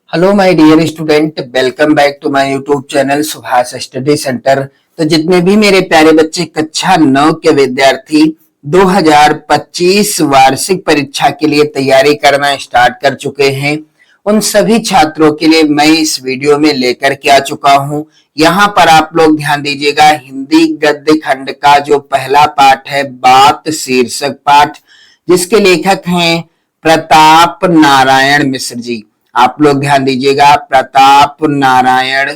Hello my dear student, welcome back to my YouTube channel Subhash study centre. तो जितने भी मेरे प्यारे बच्चे कक्षा 9 के विद्यार्थी 2025 वार्षिक परीक्षा के लिए तैयारी करना स्टार्ट कर चुके हैं, उन सभी छात्रों के लिए मैं इस वीडियो में लेकर के आ चुका हूं। यहाँ पर आप लोग ध्यान दीजिएगा, हिंदी गद्य खंड का जो पहला पाठ है बात शीर्षक पाठ, जिसके लेखक हैं प्रताप नारायण मिश्र जी। आप लोग ध्यान दीजिएगा, प्रताप नारायण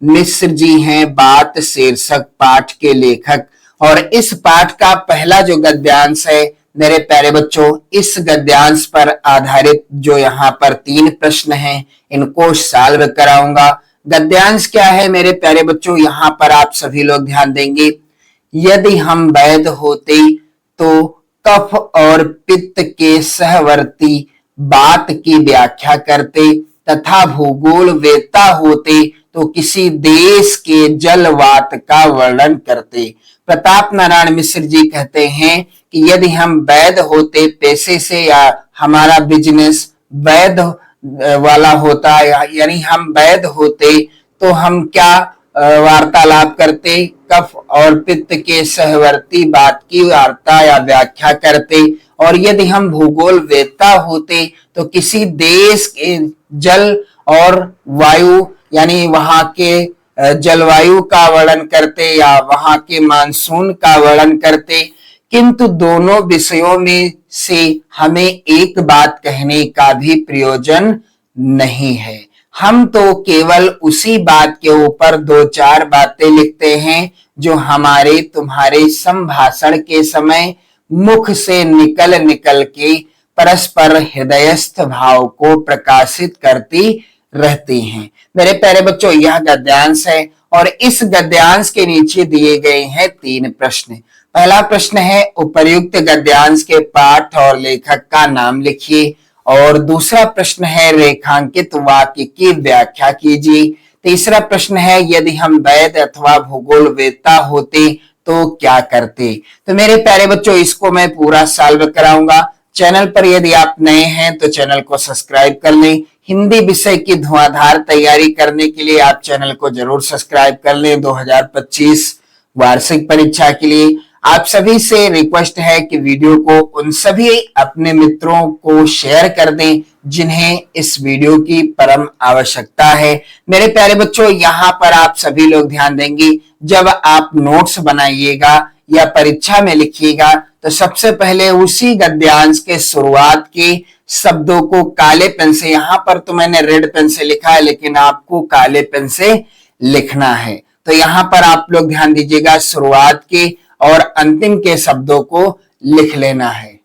मिश्र जी हैं बात शीर्षक पाठ के लेखक। और इस पाठ का पहला जो गद्यांश है मेरे प्यारे बच्चों, इस गद्यांश पर आधारित जो यहाँ पर 3 प्रश्न हैं इनको सॉल्व कराऊंगा। गद्यांश क्या है मेरे प्यारे बच्चों, यहाँ पर आप सभी लोग ध्यान देंगे। यदि हम वैध होते तो कफ और पित्त के सहवर्ती बात की व्याख्या करते तथा भूगोल वेत्ता होते तो किसी देश के जलवात का वर्णन करते। प्रताप नारायण मिश्र जी कहते हैं कि यदि हम वैध होते पेशे से, या हमारा बिजनेस वैध वाला होता, यानी हम वैध होते तो हम क्या वार्तालाप करते, कफ और पित्त के सहवर्ती बात की वार्ता या व्याख्या करते। और यदि हम भूगोल वेत्ता होते तो किसी देश के जल और वायु यानी वहां के जलवायु का वर्णन करते या वहां के मानसून का वर्णन करते। किंतु दोनों विषयों में से हमें एक बात कहने का भी प्रयोजन नहीं है। हम तो केवल उसी बात के ऊपर 2-4 बातें लिखते हैं जो हमारे तुम्हारे संभाषण के समय मुख से निकल के परस्पर हृदयस्थ भाव को प्रकाशित करती रहती हैं। मेरे प्यारे बच्चों, यह गद्यांश है और इस गद्यांश के नीचे दिए गए हैं 3 प्रश्न। पहला प्रश्न है, उपर्युक्त गद्यांश के पाठ और लेखक का नाम लिखिए। और दूसरा प्रश्न है, रेखांकित वाक्य की व्याख्या कीजिए। तीसरा प्रश्न है, यदि हम वैध अथवा भूगोल वेत्ता होते तो क्या करते। तो मेरे प्यारे बच्चों, इसको मैं पूरा सॉल्व कराऊंगा। चैनल पर यदि आप नए हैं तो चैनल को सब्सक्राइब कर लें। हिंदी विषय की धुआंधार तैयारी करने के लिए आप चैनल को जरूर सब्सक्राइब कर लें। 2025 वार्षिक परीक्षा के लिए आप सभी से रिक्वेस्ट है कि वीडियो को उन सभी अपने मित्रों को शेयर कर दें जिन्हें इस वीडियो की परम आवश्यकता है। मेरे प्यारे बच्चों, यहाँ पर आप सभी लोग ध्यान देंगे, जब आप नोट्स बनाइएगा या परीक्षा में लिखिएगा तो सबसे पहले उसी गद्यांश के शुरुआत के शब्दों को काले पेन से, यहाँ पर तो मैंने रेड पेन से लिखा है लेकिन आपको काले पेन से लिखना है। तो यहाँ पर आप लोग ध्यान दीजिएगा, शुरुआत के और अंतिम के शब्दों को लिख लेना है।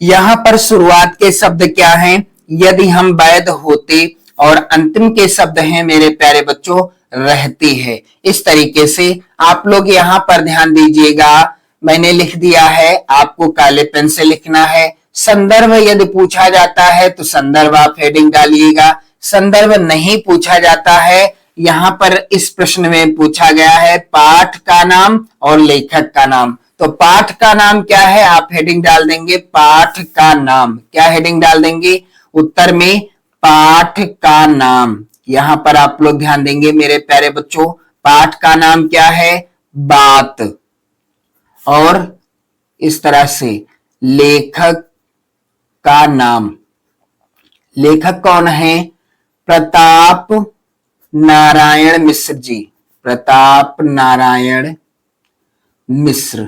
यहां पर शुरुआत के शब्द क्या हैं, यदि हम वैध होते, और अंतिम के शब्द हैं मेरे प्यारे बच्चों रहती है। इस तरीके से आप लोग यहां पर ध्यान दीजिएगा, मैंने लिख दिया है, आपको काले पेन से लिखना है। संदर्भ यदि पूछा जाता है तो संदर्भ आप हेडिंग डालिएगा। संदर्भ नहीं पूछा जाता है, यहाँ पर इस प्रश्न में पूछा गया है पाठ का नाम और लेखक का नाम। तो पाठ का नाम क्या है, आप हेडिंग डाल देंगे पाठ का नाम। क्या हेडिंग डाल देंगे उत्तर में, पाठ का नाम। यहाँ पर आप लोग ध्यान देंगे मेरे प्यारे बच्चों, पाठ का नाम क्या है, बात। और इस तरह से लेखक का नाम, लेखक कौन है, प्रताप नारायण मिश्र जी, प्रताप नारायण मिश्र।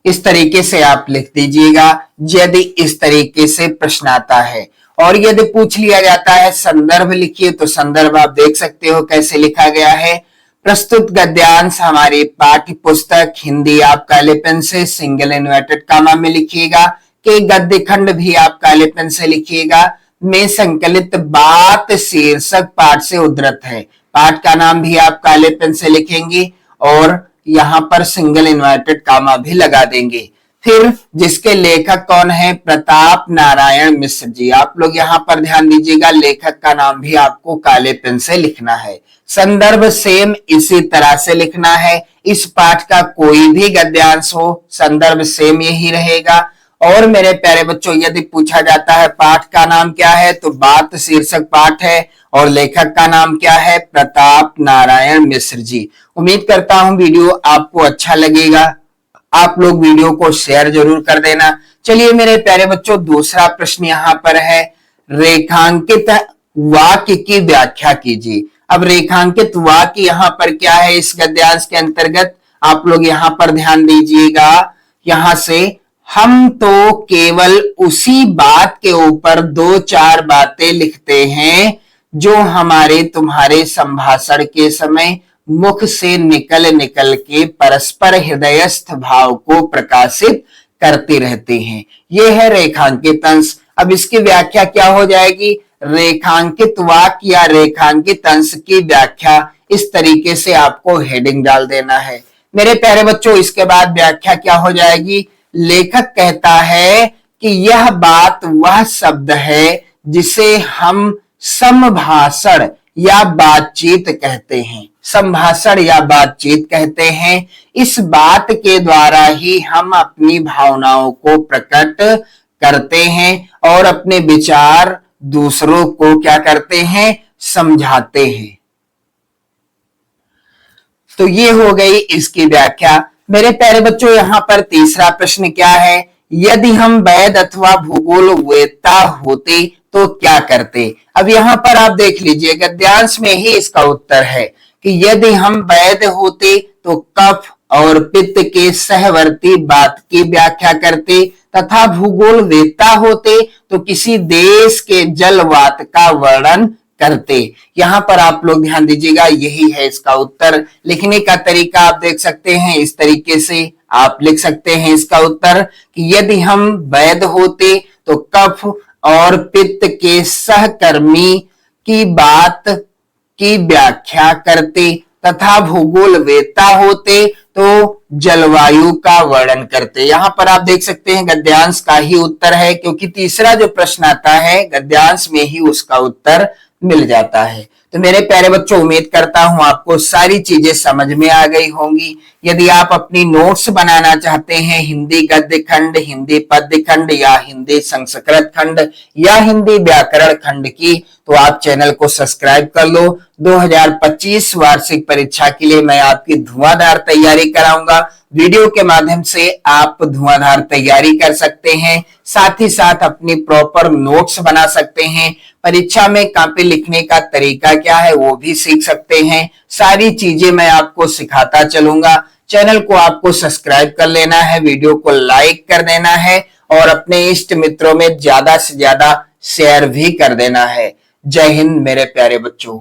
इस तरीके से आप लिख दीजिएगा यदि इस तरीके से प्रश्न आता है। और यदि पूछ लिया जाता है संदर्भ लिखिए, तो संदर्भ आप देख सकते हो कैसे लिखा गया है। प्रस्तुत गद्यांश हमारी पाठ्य पुस्तक हिंदी आप काले पेन से सिंगल इन्वर्टेड कामा में लिखिएगा, के गद्य खंड भी आप काले पेन से लिखिएगा, में संकलित बात शीर्षक पाठ से उद्धृत है। पाठ का नाम भी आप काले पेन से लिखेंगे और यहाँ पर सिंगल इन्वर्टेड कामा भी लगा देंगे। फिर जिसके लेखक कौन है, प्रताप नारायण मिश्र जी। आप लोग यहाँ पर ध्यान दीजिएगा, लेखक का नाम भी आपको काले पेन से लिखना है। संदर्भ सेम इसी तरह से लिखना है। इस पाठ का कोई भी गद्यांश हो, संदर्भ सेम यही रहेगा। और मेरे प्यारे बच्चों, यदि पूछा जाता है पाठ का नाम क्या है, तो बात शीर्षक पाठ है और लेखक का नाम क्या है, प्रताप नारायण मिश्र जी। उम्मीद करता हूं वीडियो आपको अच्छा लगेगा। आप लोग वीडियो को शेयर जरूर कर देना। चलिए मेरे प्यारे बच्चों, दूसरा प्रश्न यहाँ पर है, रेखांकित वाक्य की व्याख्या कीजिए। अब रेखांकित वाक्य यहाँ पर क्या है, इस गद्यांश के अंतर्गत आप लोग यहाँ पर ध्यान दीजिएगा। यहां से हम तो केवल उसी बात के ऊपर 2-4 बातें लिखते हैं जो हमारे तुम्हारे संभाषण के समय मुख से निकल निकल के परस्पर हृदयस्थ भाव को प्रकाशित करते रहते हैं। यह है रेखांकित अंश। अब इसकी व्याख्या क्या हो जाएगी, रेखांकित वाक्य या रेखांकित अंश की व्याख्या इस तरीके से आपको हेडिंग डाल देना है मेरे प्यारे बच्चों। इसके बाद व्याख्या क्या हो जाएगी, लेखक कहता है कि यह बात वह शब्द है जिसे हम संभाषण या बातचीत कहते हैं। संभाषण या बातचीत कहते हैं। इस बात के द्वारा ही हम अपनी भावनाओं को प्रकट करते हैं और अपने विचार दूसरों को क्या करते हैं, समझाते हैं। तो ये हो गई इसकी व्याख्या। मेरे प्यारे बच्चों, यहाँ पर तीसरा प्रश्न क्या है, यदि हम वैद अथवा भूगोल वेत्ता होते तो क्या करते। अब यहाँ पर आप देख लीजिए, गद्यांश में ही इसका उत्तर है कि यदि हम वैद होते तो कफ और पित्त के सहवर्ती बात की व्याख्या करते, तथा भूगोल वेत्ता होते तो किसी देश के जलवात का वर्णन करते। यहां पर आप लोग ध्यान दीजिएगा, यही है इसका उत्तर। लिखने का तरीका आप देख सकते हैं, इस तरीके से आप लिख सकते हैं इसका उत्तर कि यदि हम वैद होते तो कफ और पित्त के सहकर्मी की बात की व्याख्या करते, तथा भूगोल वेत्ता होते तो जलवायु का वर्णन करते। यहां पर आप देख सकते हैं गद्यांश का ही उत्तर है, क्योंकि तीसरा जो प्रश्न आता है गद्यांश में ही उसका उत्तर मिल जाता है। तो मेरे प्यारे बच्चों, उम्मीद करता हूं आपको सारी चीजें समझ में आ गई होंगी। यदि आप अपनी नोट्स बनाना चाहते हैं, हिंदी गद्य खंड, हिंदी पद्य खंड या हिंदी संस्कृत खंड या हिंदी व्याकरण खंड की, तो आप चैनल को सब्सक्राइब कर लो। 2025 वार्षिक परीक्षा के लिए मैं आपकी धुआंधार तैयारी कराऊंगा। वीडियो के माध्यम से आप धुआंधार तैयारी कर सकते हैं, साथ ही साथ अपनी प्रॉपर नोट्स बना सकते हैं। परीक्षा में कॉपी लिखने का तरीका क्या है वो भी सीख सकते हैं। सारी चीजें मैं आपको सिखाता चलूंगा। चैनल को आपको सब्सक्राइब कर लेना है, वीडियो को लाइक कर देना है और अपने इष्ट मित्रों में ज्यादा से ज्यादा शेयर भी कर देना है। जय हिंद मेरे प्यारे बच्चों।